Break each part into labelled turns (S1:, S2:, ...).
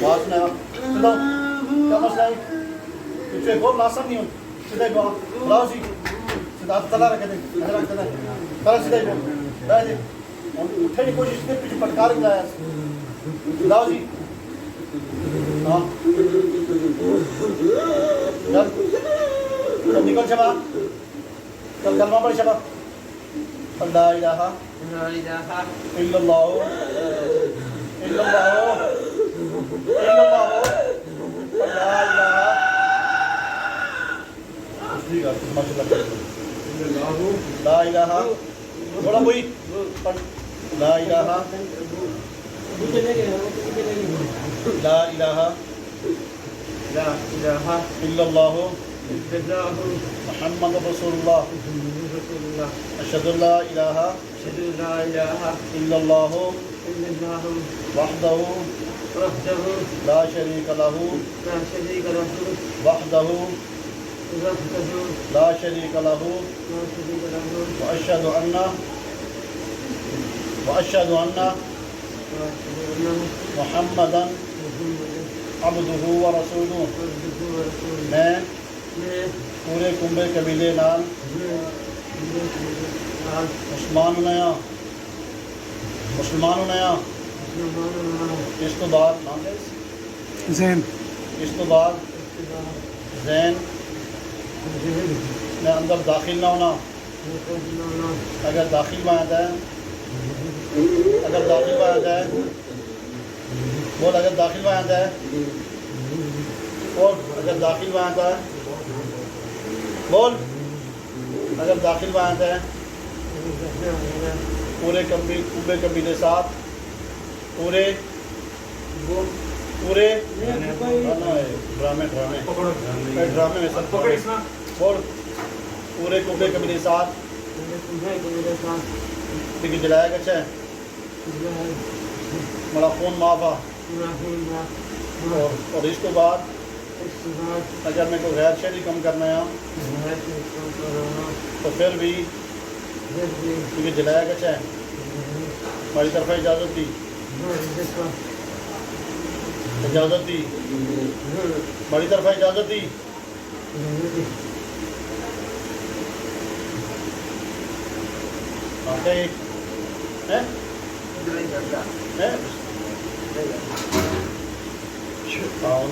S1: بات سنا چلو کیا مسئلہ ہے پیچھے کو لاسن نہیں ہو سیدھے کو بلاؤ سی سیدھا تلا رکھ دے رکھ دے تلا سیدھے کو بیٹھ دے اٹھنے کی کوشش کرتے پیچھے پٹکار گلایا بلاؤ جی ہاں چل نکل شبا چل کلمہ پڑھ شبا لا الہ الا اللہ الا اللہ الا اللہ لا الہ لا الہ بولا کوئی لا الہ لا الہ الا اللہ محمد رسول اللہ اشہد ان لا الہ الا اللہ وحدہ لا شریک لہ وحدہ لا شریک لہ واشہد ان محمدا عبدہ ورسولہ میں پورے کنبے قبیلے نال مسلمان ہونا اس تو بعد زین اس تو بعد زین میں اندر داخل نہ ہونا اگر داخل میں آتا ہے اگر داخل میں آتا ہے بول اگر داخل میں آتا ہے بول اگر داخل میں آتا ہے بول اگر داخل میں آتا ہے پورے کنبے قبیلے ساتھ پورے ڈرامے میں سب بول پورے کنبے قبیلے ساتھ لیکن جلایا گچھا ہے بڑا خون معاف اور اس کے بعد اگر میں کوئی غیر شہری کم کرنا ہے تو پھر بھی کیونکہ جلایا گچھا ہے ہماری طرف اجازت دی ہماری طرف اجازت دی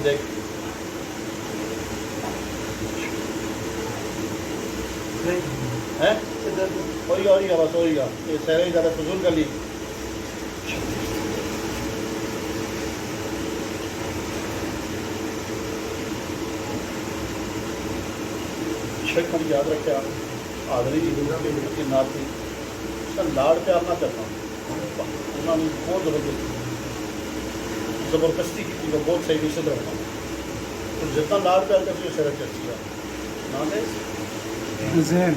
S1: دیکھ ہوئی گا بس ہوئی گا یہ سہرے زیادہ فضول کر لی شک ہم یاد رکھے آپ آدری کی دنیا کے کی نات تھی اس کا لاڑ پیار نہ کرنا انہوں نے بہت زبردستی کی تھی وہ بہت صحیح نہیں سے رکھنا تو جتنا لاڑ پیار کرتی ہے شرح چرچی ہے نام ہے زین